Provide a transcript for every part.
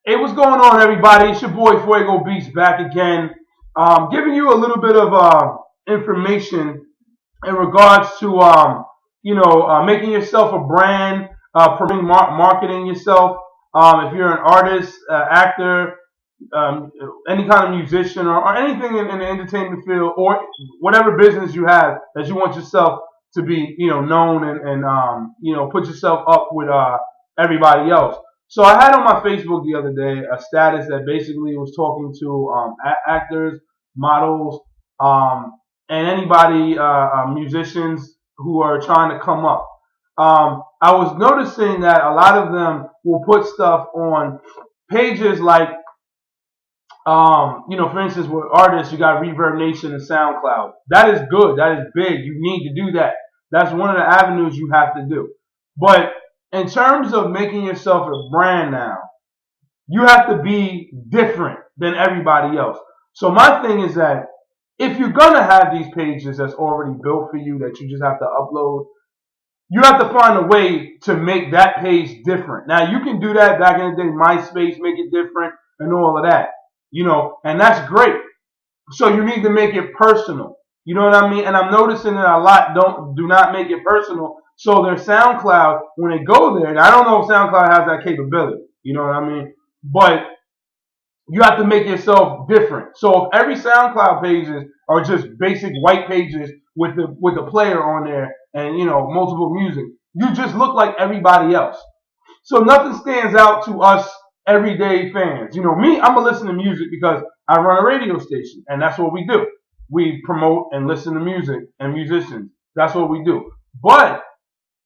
Hey, what's going on, everybody? It's your boy Fuego Beats back again, giving you a little bit of information in regards to making yourself a brand, promoting, marketing yourself. If you're an artist, actor, any kind of musician, or anything in the entertainment field, or whatever business you have that you want yourself to be, known and put yourself up with everybody else. So I had on my Facebook the other day a status that basically was talking to actors, models, and anybody, musicians who are trying to come up. I was noticing that a lot of them will put stuff on pages like, for instance, with artists, you got Reverb Nation and SoundCloud. That is good. That is big. You need to do that. That's one of the avenues you have to do. But in terms of making yourself a brand now, you have to be different than everybody else. So my thing is that if you're going to have these pages that's already built for you that you just have to upload, you have to find a way to make that page different. Now, you can do that back in the day, MySpace, make it different and all of that, and that's great. So you need to make it personal. You know what I mean? And I'm noticing that a lot do not make it personal. So their SoundCloud, when they go there, and I don't know if SoundCloud has that capability, you know what I mean? But you have to make yourself different. So if every SoundCloud pages are just basic white pages with the player on there and multiple music, you just look like everybody else. So nothing stands out to us everyday fans. Me, I'm gonna listen to music because I run a radio station, and that's what we do. We promote and listen to music and musicians. That's what we do. But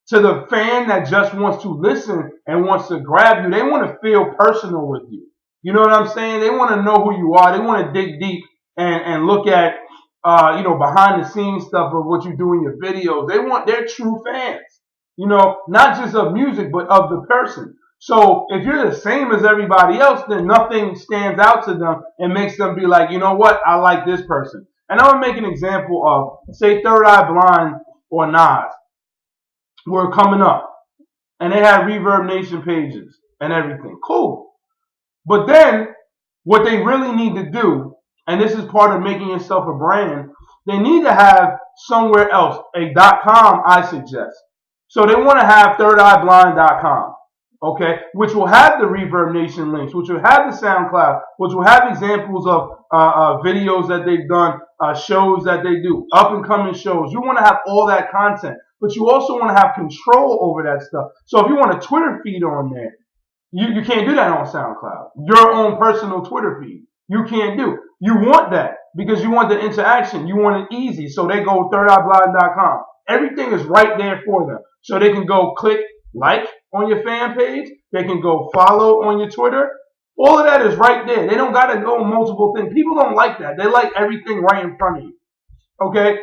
to the fan that just wants to listen and wants to grab you, they want to feel personal with you. You know what I'm saying? They want to know who you are. They want to dig deep and look at, behind the scenes stuff of what you do in your videos. They're true fans, not just of music, but of the person. So if you're the same as everybody else, then nothing stands out to them and makes them be like, you know what? I like this person. And I'm going to make an example of, say, Third Eye Blind or Nas were coming up, and they had Reverb Nation pages and everything. Cool. But then what they really need to do, and this is part of making yourself a brand, they need to have somewhere else, a .com, I suggest. So they want to have thirdeyeblind.com, okay, which will have the Reverb Nation links, which will have the SoundCloud, which will have examples of videos that they've done, shows that they do, up and coming shows. You want to have all that content, but you also want to have control over that stuff. So if you want a Twitter feed on there, you can't do that on SoundCloud. Your own personal Twitter feed. You can't do. You want that because you want the interaction. You want it easy. So they go thirdeyeblind.com. Everything is right there for them. So they can go click like on your fan page. They can go follow on your Twitter. All of that is right there. They don't got to go multiple things. People don't like that. They like everything right in front of you. Okay?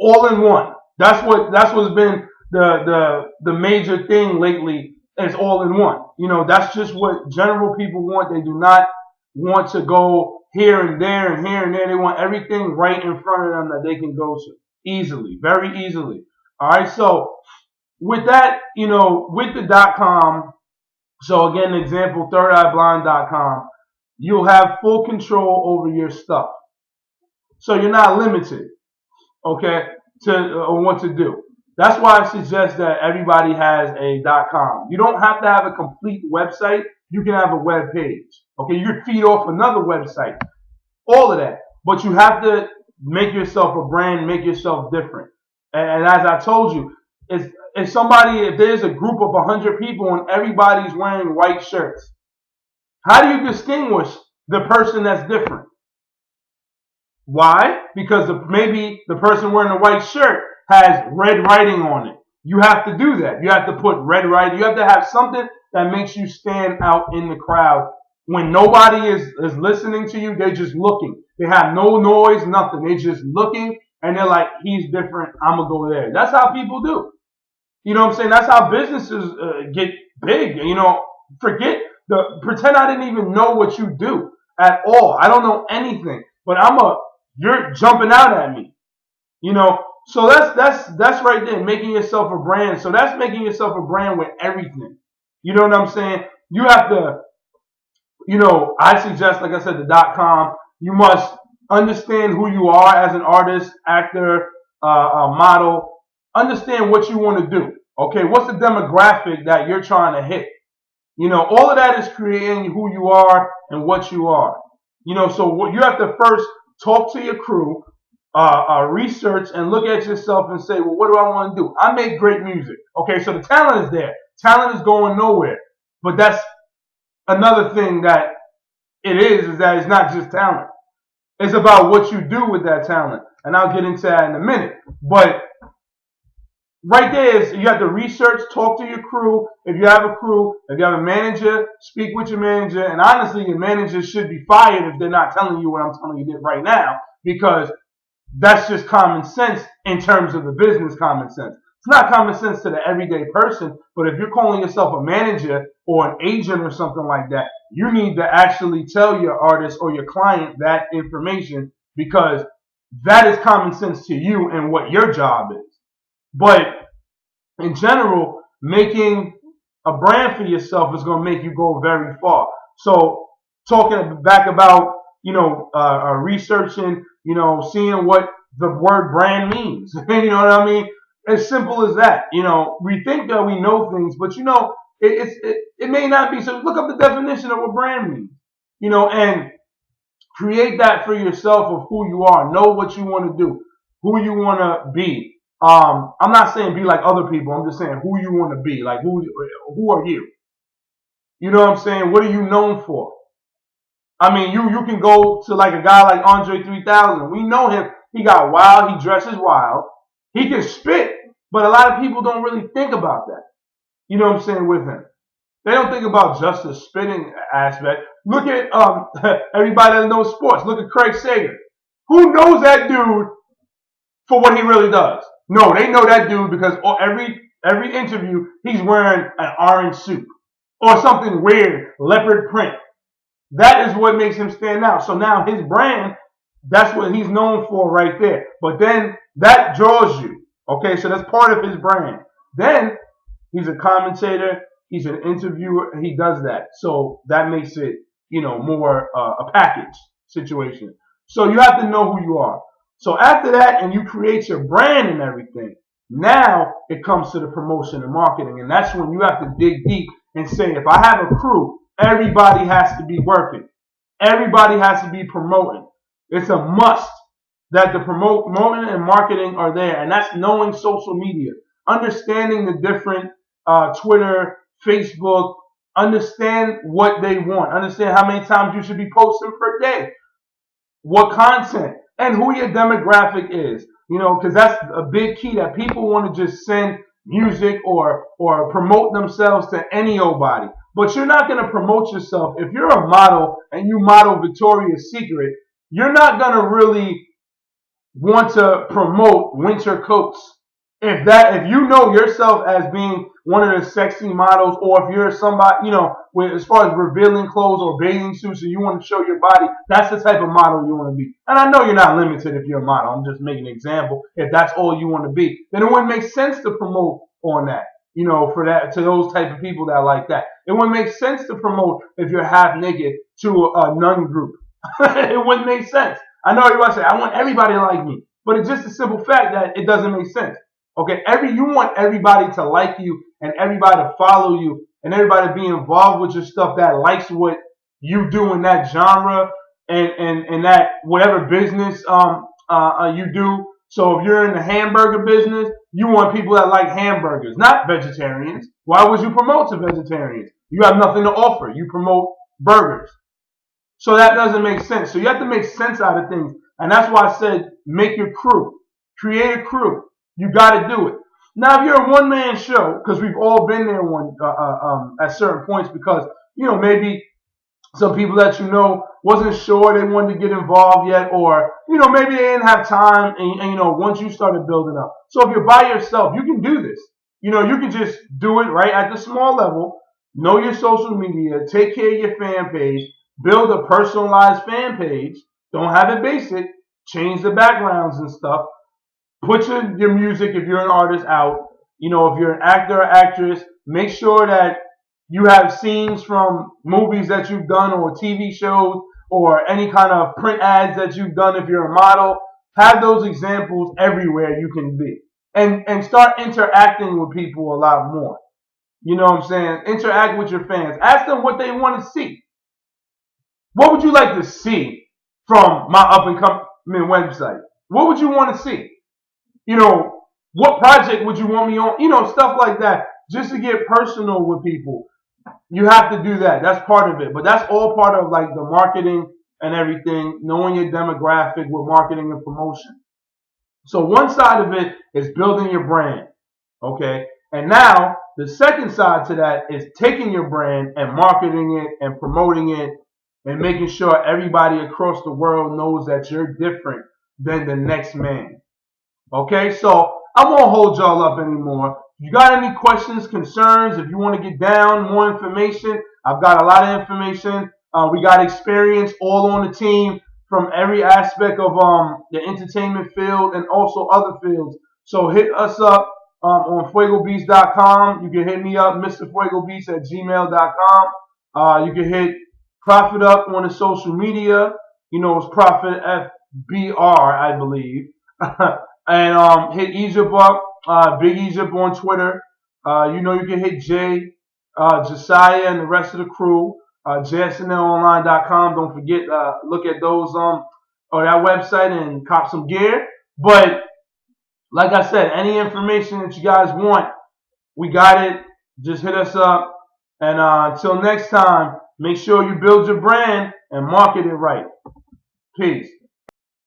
All in one. That's what's been the major thing lately, is all in one. That's just what general people want. They do not want to go here and there and here and there. They want everything right in front of them that they can go to easily, very easily. All right. So with that, with the .com, so again, example, thirdeyeblind.com, you'll have full control over your stuff. So you're not limited, okay, on what to do. That's why I suggest that everybody has a .com. You don't have to have a complete website. You can have a web page. Okay, you can feed off another website. All of that. But you have to make yourself a brand, make yourself different. And as I told you, if there's a group of 100 people and everybody's wearing white shirts, how do you distinguish the person that's different? Why? Because maybe the person wearing the white shirt has red writing on it. You have to do that. You have to put red writing. You have to have something that makes you stand out in the crowd. When nobody is listening to you, they're just looking. They have no noise, nothing. They're just looking, and they're like, he's different. I'm going to go there. That's how people do. You know what I'm saying? That's how businesses get big. Pretend I didn't even know what you do at all. I don't know anything, but you're jumping out at me. So that's right there, making yourself a brand. So that's making yourself a brand with everything. You know what I'm saying? You have to I suggest, like I said, the .com. You must understand who you are as an artist, actor, model. Understand what you want to do. Okay, what's the demographic that you're trying to hit? All of that is creating who you are and what you are. So what you have to first talk to your crew, research and look at yourself and say, well, what do I want to do? I make great music. Okay, so the talent is there. Talent is going nowhere. But that's another thing that it is that it's not just talent. It's about what you do with that talent. And I'll get into that in a minute. But right there is you have to research, talk to your crew. If you have a crew, if you have a manager, speak with your manager. And honestly, your manager should be fired if they're not telling you what I'm telling you right now, because that's just common sense in terms of the business common sense. It's not common sense to the everyday person, but if you're calling yourself a manager or an agent or something like that, you need to actually tell your artist or your client that information, because that is common sense to you and what your job is. But in general, making a brand for yourself is going to make you go very far. So talking back about, researching, seeing what the word brand means. You know what I mean? As simple as that. We think that we know things, but it may not be. So look up the definition of what brand means. And create that for yourself of who you are. Know what you want to do, who you want to be. I'm not saying be like other people. I'm just saying who you want to be. Like who are you? You know what I'm saying? What are you known for? I mean, you can go to like a guy like Andre 3000. We know him. He got wild. He dresses wild. He can spit, but a lot of people don't really think about that. You know what I'm saying with him? They don't think about just the spitting aspect. Look at everybody that knows sports. Look at Craig Sager. Who knows that dude for what he really does? No, they know that dude because every interview he's wearing an orange suit or something weird, leopard print. That is what makes him stand out. So now his brand, that's what he's known for right there. But then that draws you. Okay, so that's part of his brand. Then he's a commentator. He's an interviewer. He does that. So that makes it, more a package situation. So you have to know who you are. So after that, and you create your brand and everything, now it comes to the promotion and marketing. And that's when you have to dig deep and say, if I have a crew, everybody has to be working. Everybody has to be promoting. It's a must that the promoting and marketing are there. And that's knowing social media, understanding the different Twitter, Facebook, understand what they want, understand how many times you should be posting per day, what content, and who your demographic is. Because that's a big key, that people want to just send music or promote themselves to any old body. But you're not going to promote yourself. If you're a model and you model Victoria's Secret, you're not going to really want to promote winter coats. If you know yourself as being one of the sexy models, or if you're somebody, as far as revealing clothes or bathing suits and you want to show your body, that's the type of model you want to be. And I know you're not limited if you're a model. I'm just making an example. If that's all you want to be, then it wouldn't make sense to promote on that. For that, to those type of people that like that. It wouldn't make sense to promote if you're half naked to a nun group. It wouldn't make sense. I know you want to say, I want everybody to like me. But it's just a simple fact that it doesn't make sense. Okay, you want everybody to like you and everybody to follow you and everybody to be involved with your stuff that likes what you do in that genre and that whatever business you do. So if you're in the hamburger business, you want people that like hamburgers, not vegetarians. Why would you promote to vegetarians? You have nothing to offer. You promote burgers. So that doesn't make sense. So you have to make sense out of things. And that's why I said make your crew. Create a crew. You got to do it. Now, if you're a one-man show, because we've all been there at certain points, because, maybe some people that wasn't sure they wanted to get involved yet, or, maybe they didn't have time, and once you started building up. So if you're by yourself, you can do this. You can just do it right at the small level, know your social media, take care of your fan page, build a personalized fan page, don't have it basic, change the backgrounds and stuff. Put your music, if you're an artist, out. If you're an actor or actress, make sure that You have scenes from movies that you've done or TV shows or any kind of print ads that you've done if you're a model. Have those examples everywhere you can be. And start interacting with people a lot more. You know what I'm saying? Interact with your fans. Ask them what they want to see. What would you like to see from my up and coming website? What would you want to see? You know, what project would you want me on? You know, stuff like that. Just to get personal with people. You have to do that. That's part of it. But that's all part of like the marketing and everything, knowing your demographic with marketing and promotion. So one side of it is building your brand. Okay. And now the second side to that is taking your brand and marketing it and promoting it and making sure everybody across the world knows that you're different than the next man. Okay, so I won't hold y'all up anymore. If you got any questions, concerns, if you want to get down more information, I've got a lot of information. We got experience all on the team from every aspect of the entertainment field and also other fields. So hit us up on fuegobeats.com. You can hit me up, mrfuegobeats@gmail.com. You can hit Prophet up on the social media. You know, it's Prophet FBR, I believe. And hit Egypt up, Big Egypt on Twitter. You know, you can hit Jay, Josiah, and the rest of the crew. JSNLonline.com. Don't forget, look at those on that website and cop some gear. But like I said, any information that you guys want, we got it. Just hit us up. And until next time, make sure you build your brand and market it right. Peace.